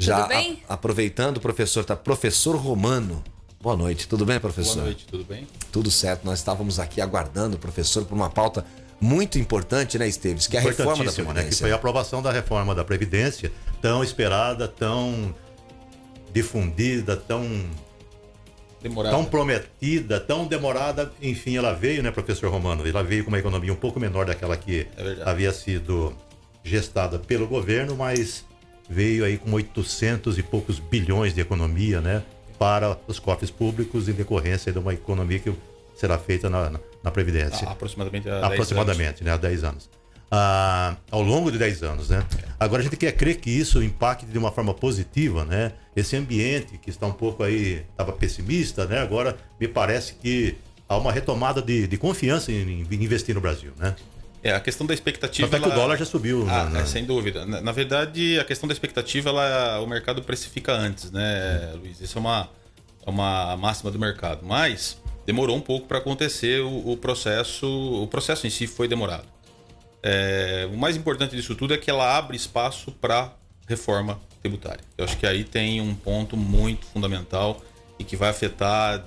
Já Tudo bem? Aproveitando, o professor Professor Romano. Boa noite, tudo bem, professor? Boa noite, tudo bem? Tudo certo, nós estávamos aqui aguardando o professor por uma pauta muito importante, né, Esteves? Que é a reforma da Previdência. Né? Que foi a aprovação da reforma da Previdência, tão esperada, tão difundida, tão prometida, tão demorada. Enfim, ela veio, né, professor Romano? Ela veio com uma economia um pouco menor daquela que havia sido gestada pelo governo, mas veio aí com 800 e poucos bilhões de economia, né, para os cofres públicos em decorrência de uma economia que será feita na Previdência. Aproximadamente há 10 anos. Ao longo de 10 anos, né? Agora a gente quer crer que isso impacte de uma forma positiva, né? Esse ambiente que está um pouco aí, estava pessimista, né? Agora me parece que há uma retomada de confiança em investir no Brasil, né? A questão da expectativa... Até que o dólar já subiu. Sem dúvida. Na verdade, a questão da expectativa, o mercado precifica antes, né, Luiz? Isso é uma máxima do mercado. Mas demorou um pouco para acontecer o processo. O processo em si foi demorado. O mais importante disso tudo é que ela abre espaço para reforma tributária. Eu acho que aí tem um ponto muito fundamental e que vai afetar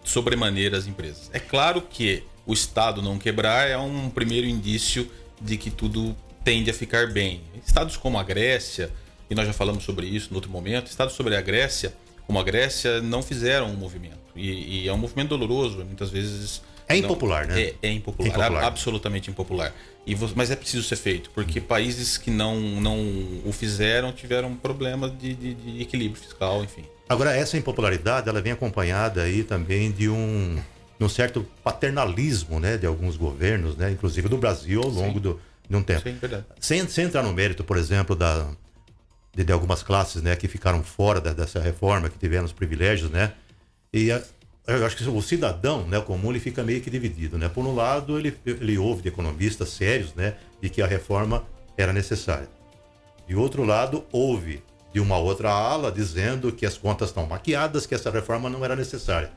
sobremaneira as empresas. É claro que o Estado não quebrar é um primeiro indício de que tudo tende a ficar bem. Estados como a Grécia, e nós já falamos sobre isso no outro momento, estados sobre a Grécia, como a Grécia, não fizeram um movimento. E é um movimento doloroso, muitas vezes... É impopular, né? É impopular, absolutamente impopular. Mas é preciso ser feito, porque países que não o fizeram tiveram problemas de equilíbrio fiscal, enfim. Agora, essa impopularidade, ela vem acompanhada aí também de um certo paternalismo, né, de alguns governos, né, inclusive do Brasil ao longo de um tempo. Sim, verdade. Sem entrar no mérito, por exemplo, de algumas classes, né, que ficaram fora dessa reforma, que tiveram os privilégios, né, eu acho que o cidadão, né, comum, ele fica meio que dividido, né. Por um lado, ele ouve de economistas sérios, né, de que a reforma era necessária. De outro lado, ouve de uma outra ala dizendo que as contas estão maquiadas, que essa reforma não era necessária.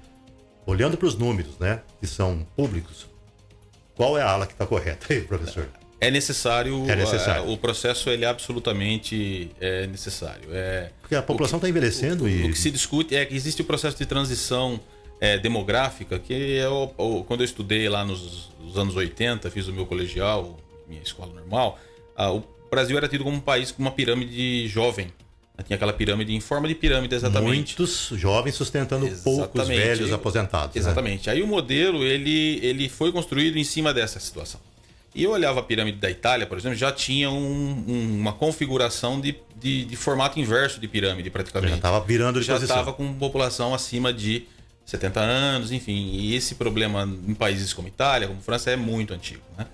Olhando para os números, né, que são públicos, qual é a ala que está correta aí, professor? É necessário. O processo ele é absolutamente necessário. Porque a população está envelhecendo o que se discute é que existe o processo de transição demográfica, que quando eu estudei lá nos anos 80, fiz o meu colegial, minha escola normal, o Brasil era tido como um país com uma pirâmide jovem. Tinha aquela pirâmide em forma de pirâmide, exatamente. Muitos jovens sustentando poucos velhos aposentados. Exatamente. Né? Aí o modelo ele foi construído em cima dessa situação. E eu olhava a pirâmide da Itália, por exemplo, já tinha uma configuração de formato inverso de pirâmide, praticamente. Já estava virando de posição. Já estava com população acima de 70 anos, enfim. E esse problema em países como Itália, como França, é muito antigo, né?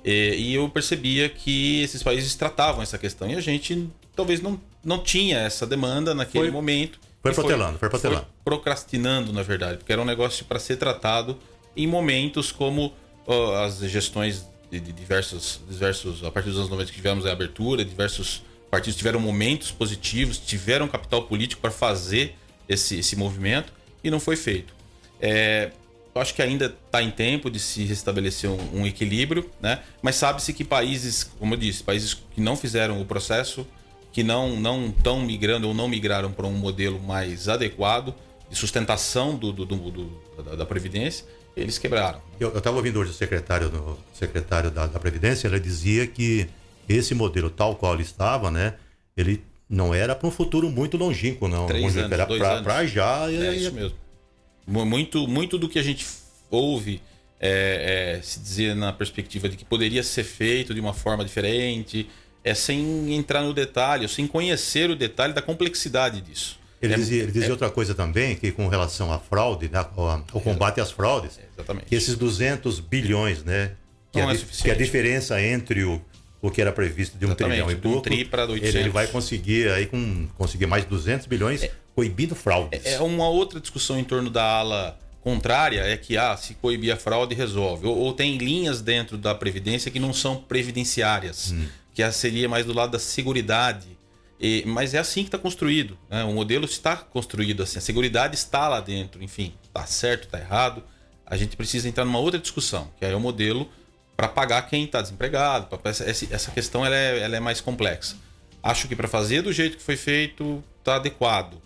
E eu percebia que esses países tratavam essa questão e a gente talvez não tinha essa demanda naquele momento. Foi protelando. Foi procrastinando, na verdade, porque era um negócio para ser tratado em momentos como as gestões de diversos, a partir dos anos 90 que tivemos a abertura, diversos partidos tiveram momentos positivos, tiveram capital político para fazer esse movimento e não foi feito. Eu acho que ainda está em tempo de se restabelecer um equilíbrio, né? Mas sabe-se que países, como eu disse, países que não fizeram o processo, que não estão migrando ou não migraram para um modelo mais adequado de sustentação da Previdência, eles quebraram. Eu estava ouvindo hoje o secretário da Previdência, ele dizia que esse modelo tal qual ele estava, né, ele não era para um futuro muito longínquo, não. 3 anos, era 2 anos. Para já. Isso mesmo. Muito do que a gente ouve se dizer na perspectiva de que poderia ser feito de uma forma diferente, sem entrar no detalhe, sem conhecer o detalhe da complexidade disso. Ele dizia outra coisa também, que com relação à fraude, né, ao combate às fraudes, exatamente. Que esses 200 bilhões, né, que a diferença entre o que era previsto de 1 trilhão e pouco, para 800. Ele vai conseguir aí conseguir mais 200 bilhões coibindo fraudes. Uma outra discussão em torno da ala contrária é que se coibir a fraude resolve. Ou tem linhas dentro da Previdência que não são previdenciárias, que seria mais do lado da seguridade. Mas é assim que está construído, né? O modelo está construído assim, a seguridade está lá dentro, enfim, está certo, está errado. A gente precisa entrar numa outra discussão, que é o modelo para pagar quem está desempregado. Essa questão ela é mais complexa. Acho que para fazer do jeito que foi feito, está adequado.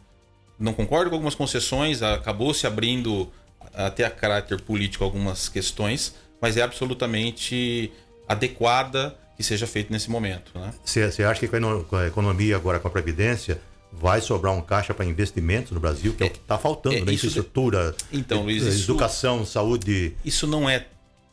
Não concordo com algumas concessões, acabou se abrindo até a caráter político algumas questões, mas é absolutamente adequada que seja feito nesse momento. Né? Você acha que com a economia agora, com a Previdência, vai sobrar um caixa para investimentos no Brasil, que é o que está faltando, né? Infraestrutura, então, Luiz, educação, saúde... Isso não é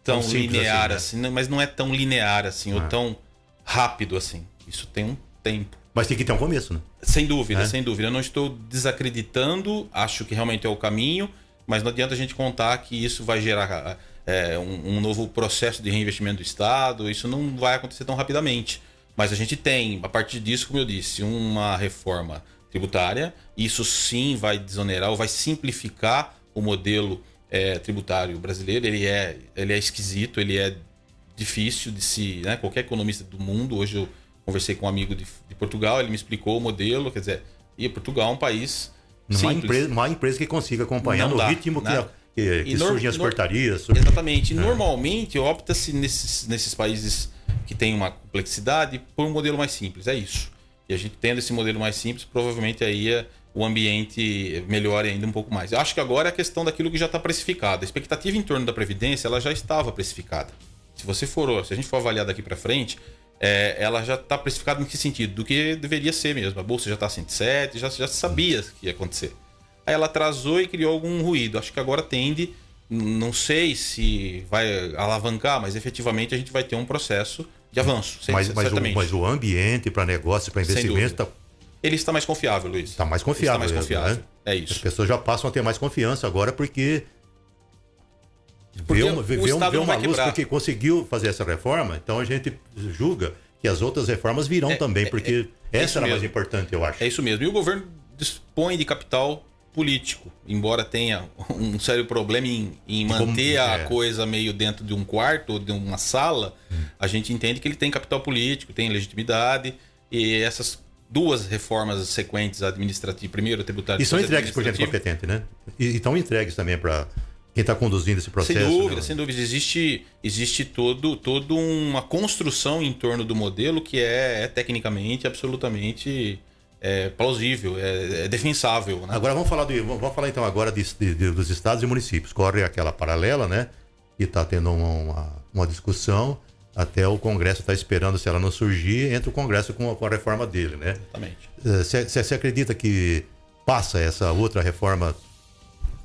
tão linear assim, né? Mas não é tão linear assim, ou tão rápido assim. Isso tem um tempo. Mas tem que ter um começo, né? Sem dúvida, sem dúvida. Eu não estou desacreditando, acho que realmente é o caminho, mas não adianta a gente contar que isso vai gerar um novo processo de reinvestimento do Estado. Isso não vai acontecer tão rapidamente. Mas a gente tem, a partir disso, como eu disse, uma reforma tributária. Isso sim vai desonerar ou vai simplificar o modelo tributário brasileiro. Ele é esquisito, ele é difícil de se... Né? Qualquer economista do mundo, hoje eu conversei com um amigo de Portugal, ele me explicou o modelo, quer dizer, e Portugal é um país simples. Não há empresa que consiga acompanhar no ritmo que surgem as portarias. Exatamente. E normalmente opta-se nesses países que têm uma complexidade por um modelo mais simples, é isso. E a gente tendo esse modelo mais simples, provavelmente aí o ambiente melhore ainda um pouco mais. Eu acho que agora é a questão daquilo que já está precificado. A expectativa em torno da Previdência, ela já estava precificada. Se a gente for avaliar daqui para frente, ela já está precificada em que sentido? Do que deveria ser mesmo. A bolsa já está a 107, já se sabia que ia acontecer. Aí ela atrasou e criou algum ruído. Acho que agora tende, não sei se vai alavancar, mas efetivamente a gente vai ter um processo de avanço. Certamente. Mas o ambiente para negócio, para investimento... Ele está mais confiável, Luiz. Está mais confiável. Está mais confiável. Né? É isso. As pessoas já passam a ter mais confiança agora porque vê uma luz porque conseguiu fazer essa reforma, então a gente julga que as outras reformas virão também, porque essa era a mais importante, eu acho. É isso mesmo. E o governo dispõe de capital político, embora tenha um sério problema em manter a coisa meio dentro de um quarto ou de uma sala, a gente entende que ele tem capital político, tem legitimidade, e essas duas reformas sequentes administrativas, primeiro a tributária... E são entregues por gente competente, né? E estão entregues também para quem está conduzindo esse processo. Sem dúvida. Existe toda uma construção em torno do modelo que é tecnicamente absolutamente plausível, é defensável. Né? Agora vamos falar então agora dos estados e municípios. Corre aquela paralela, né? E está tendo uma discussão. Até o Congresso está esperando, se ela não surgir, entra o Congresso com a reforma dele, né? Exatamente. Você acredita que passa essa outra reforma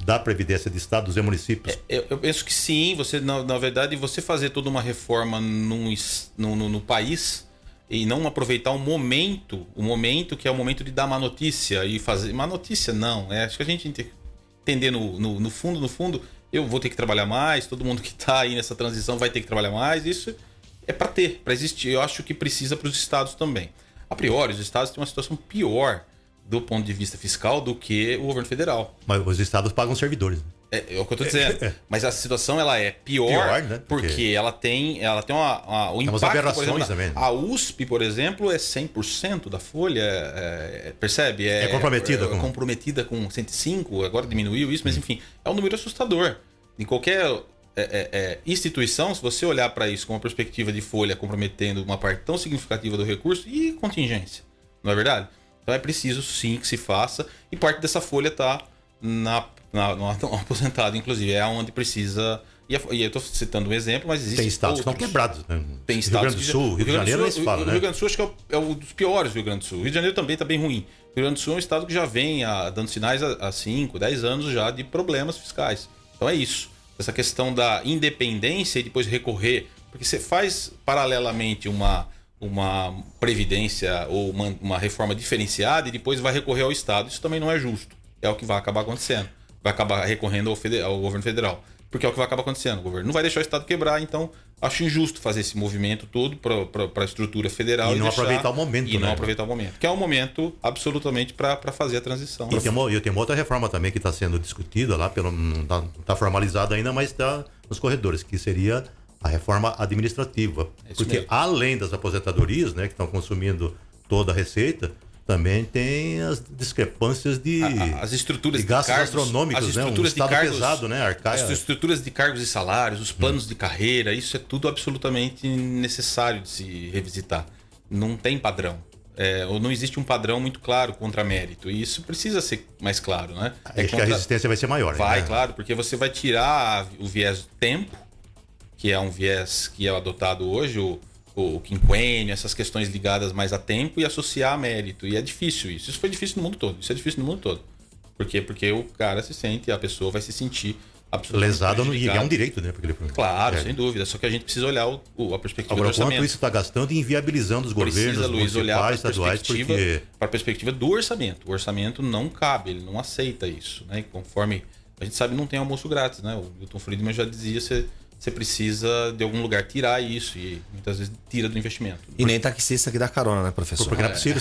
da Previdência de estados e municípios? Eu penso que sim. Você, na verdade, você fazer toda uma reforma no país e não aproveitar o momento que é o momento de dar uma notícia e fazer... Uma notícia não, acho que a gente entender no fundo, eu vou ter que trabalhar mais, todo mundo que está aí nessa transição vai ter que trabalhar mais, isso é para existir. Eu acho que precisa para os estados também. A priori, os estados têm uma situação pior do ponto de vista fiscal do que o governo federal. Mas os estados pagam servidores. É o que eu estou dizendo. Mas a situação ela é pior, né? porque ela tem o impacto, aberrações por exemplo, também. A USP, por exemplo, é 100% da folha, percebe? É comprometida com 105, agora diminuiu isso, mas enfim, é um número assustador. Em qualquer instituição, se você olhar para isso com uma perspectiva de folha comprometendo uma parte tão significativa do recurso, e contingência, não é verdade? Então é preciso sim que se faça, e parte dessa folha está no aposentado, inclusive, é onde precisa. E eu estou citando um exemplo, mas existe. Tem estados que estão quebrados, né? Tem estados. Rio Grande do Sul, Rio de Janeiro nem se fala, né? O Rio Grande do Sul acho que é um dos piores do Rio Grande do Sul. O Rio de Janeiro também está bem ruim. O Rio Grande do Sul é um estado que já vem dando sinais há 5, 10 anos já de problemas fiscais. Então é isso. Essa questão da independência e depois recorrer. Porque você faz paralelamente uma previdência ou uma reforma diferenciada e depois vai recorrer ao Estado. Isso também não é justo. É o que vai acabar acontecendo. Vai acabar recorrendo ao governo federal. Porque é o que vai acabar acontecendo. O governo não vai deixar o Estado quebrar, então acho injusto fazer esse movimento todo para a estrutura federal. E não aproveitar o momento. E não aproveitar o momento. Que é um momento absolutamente para fazer a transição. E tem uma outra reforma também que está sendo discutida lá, não está formalizada ainda, mas está nos corredores, que seria a reforma administrativa. Porque mesmo. Além das aposentadorias, né, que estão consumindo toda a receita, também tem as discrepâncias as estruturas de gastos cargos, astronômicos, as estruturas Estado de cargos, pesado, né? As estruturas de cargos e salários, os planos de carreira, isso é tudo absolutamente necessário de se revisitar. Não tem padrão. ou não existe um padrão muito claro contra mérito. E isso precisa ser mais claro, né? Acho que a resistência vai ser maior. Vai, né? claro, porque você vai tirar o viés do tempo, que é um viés que é adotado hoje, o quinquênio, essas questões ligadas mais a tempo, e associar a mérito. E é difícil isso. Isso foi difícil no mundo todo. Isso é difícil no mundo todo. Por quê? Porque o cara se sente, a pessoa vai se sentir absolutamente lesado, e é um direito, né? Porque ele... Claro, sem dúvida. Só que a gente precisa olhar a perspectiva Agora, do orçamento. quanto isso está gastando e inviabilizando os governos, Luiz, olhar para estaduais, porque... a perspectiva do orçamento. O orçamento não cabe, ele não aceita isso, né? E conforme a gente sabe, não tem almoço grátis, né? O Milton Friedman já dizia, você precisa de algum lugar tirar isso, e muitas vezes tira do investimento. E nem taxista que dá carona, né, professor? Porque não é possível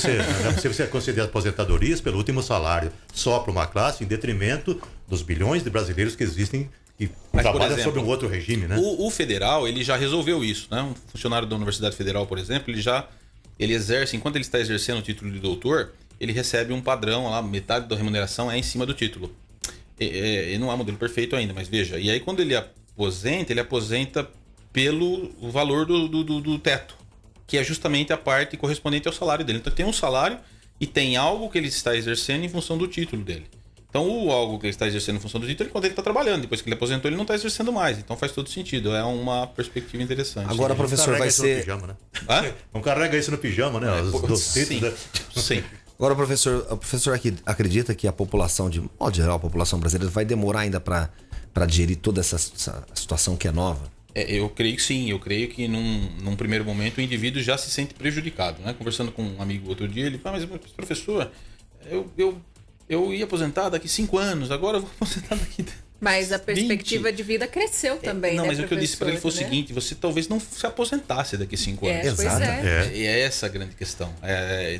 você considerar aposentadorias pelo último salário só para uma classe, em detrimento dos bilhões de brasileiros que existem que trabalham sob um outro regime, né? O federal, ele já resolveu isso, né? Um funcionário da Universidade Federal, por exemplo, ele exerce, enquanto ele está exercendo o título de doutor, ele recebe um padrão lá, metade da remuneração é em cima do título. E não é modelo perfeito ainda, mas veja. E aí quando ele aposenta pelo valor do teto, que é justamente a parte correspondente ao salário dele. Então tem um salário e tem algo que ele está exercendo em função do título dele. Então o algo que ele está exercendo em função do título é quando ele está trabalhando. Depois que ele aposentou, ele não está exercendo mais. Então faz todo sentido. É uma perspectiva interessante. Agora, professor, vai ser... Pijama, né? Não carrega isso no pijama, né? Sim. Agora, o professor aqui acredita que a população, de modo geral, a população brasileira vai demorar ainda para digerir toda essa situação que é nova? Eu creio que sim. Eu creio que num primeiro momento o indivíduo já se sente prejudicado, né? Conversando com um amigo outro dia, ele fala, mas professor, eu ia aposentar daqui 5 anos, agora eu vou aposentar daqui... Mas a perspectiva 20. De vida cresceu também, não, né, mas o que eu disse para ele foi o né? seguinte, você talvez não se aposentasse daqui 5 anos. Exato. E é essa a grande questão.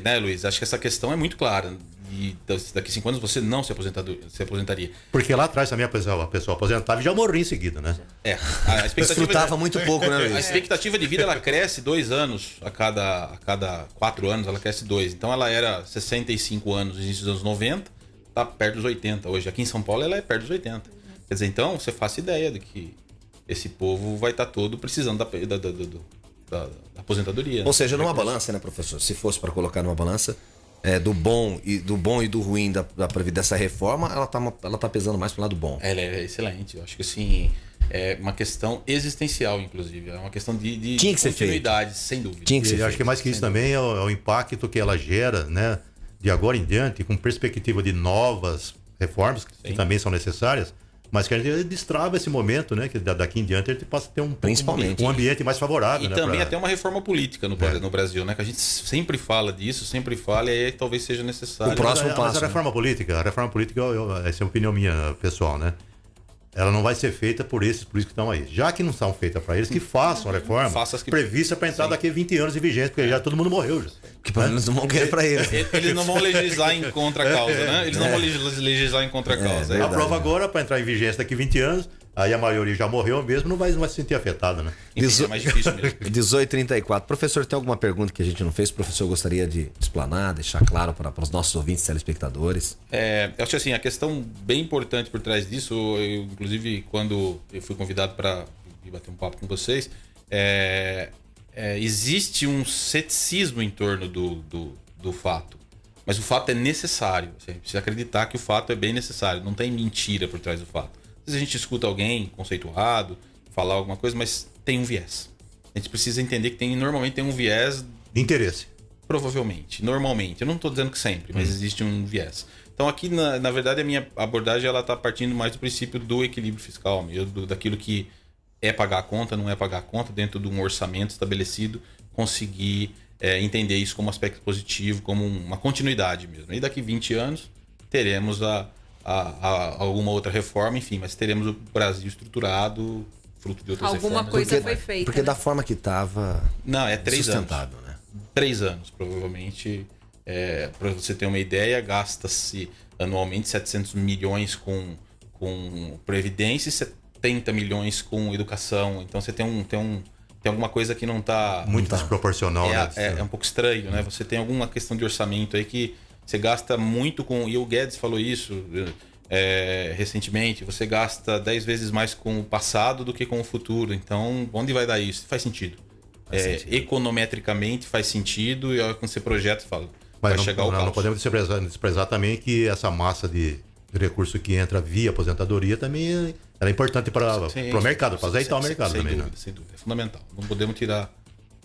Né, Luiz? Acho que essa questão é muito clara. E daqui 5 anos você não se aposentaria. Porque lá atrás também a pessoa aposentava e já morria em seguida, né? A expectativa desfrutava muito pouco, né, Luiz? A expectativa de vida ela cresce 2 anos a cada 4 anos, ela cresce 2. Então ela era 65 anos no início dos anos 90, tá perto dos 80 hoje. Aqui em São Paulo ela é perto dos 80. Quer dizer, então você faça ideia de que esse povo vai estar todo precisando da aposentadoria. Ou seja, numa balança, né, professor? Se fosse para colocar numa balança do bom e do ruim dessa reforma, ela tá pesando mais pro lado bom. Ela é excelente. Eu acho que assim, é uma questão existencial, inclusive. É uma questão de Tinha que ser continuidade, sem dúvida. Tinha que ser eu acho que mais que isso também é o impacto que ela gera, né? De agora em diante, com perspectiva de novas reformas, que também são necessárias, mas que a gente destrava esse momento, né? Que daqui em diante a gente passa a ter um ambiente mais favorável. E né, também até uma reforma política no Brasil, né? Que a gente sempre fala disso, e aí talvez seja necessário. O próximo mas passo. A reforma política, essa é a opinião minha pessoal, né? Ela não vai ser feita por esses políticos que estão aí. Já que não são feitas para eles, que façam a reforma prevista para entrar daqui a 20 anos de vigência, porque já todo mundo morreu. Já. Que pelo menos não vão querer para eles. Eles não vão legislar em contra-causa, né? Eles não vão legislar em contra-causa. Aprova agora para entrar em vigência daqui a 20 anos, aí a maioria já morreu mesmo, não vai se sentir afetada, né? É mais difícil mesmo. 18h34. Professor, tem alguma pergunta que a gente não fez? O professor gostaria de explanar, deixar claro para os nossos ouvintes, telespectadores? Eu acho que assim, a questão bem importante por trás disso, eu, inclusive quando eu fui convidado para ir bater um papo com vocês, existe um ceticismo em torno do fato. Mas o fato é necessário. Você precisa acreditar que o fato é bem necessário. Não tem mentira por trás do fato. Às vezes a gente escuta alguém conceituado falar alguma coisa, mas tem um viés. A gente precisa entender que normalmente tem um viés... De interesse. Provavelmente. Normalmente. Eu não estou dizendo que sempre, mas existe um viés. Então aqui, na verdade, a minha abordagem está partindo mais do princípio do equilíbrio fiscal, daquilo que é pagar a conta, não é pagar a conta, dentro de um orçamento estabelecido, conseguir entender isso como aspecto positivo, como uma continuidade mesmo. E daqui 20 anos teremos alguma outra reforma, enfim, mas teremos o Brasil estruturado, fruto de outras Alguma reformas. coisa foi feita. Porque né? da forma que estava... Não, é 3 anos. Sustentável, né? 3 anos, provavelmente. Para você ter uma ideia, gasta-se anualmente 700 milhões com previdência e 70 milhões com educação. Então você tem alguma coisa que não está... Muito desproporcional. Né? É um pouco estranho, né? Você tem alguma questão de orçamento aí que você gasta muito com... E o Guedes falou isso recentemente. Você gasta 10 vezes mais com o passado do que com o futuro. Então, onde vai dar isso? Faz sentido. econometricamente faz sentido, e a hora que você projeta, fala, vai chegar o cálculo. Não podemos desprezar também que essa massa de recurso que entra via aposentadoria também é importante para o mercado, para azeitar o mercado também. Dúvida, sem dúvida, é fundamental. Não podemos tirar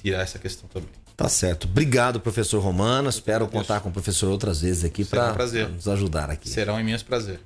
essa questão também. Tá certo. Obrigado, professor Romano. Espero contar com o professor outras vezes aqui para nos ajudar aqui. Será um imenso prazer.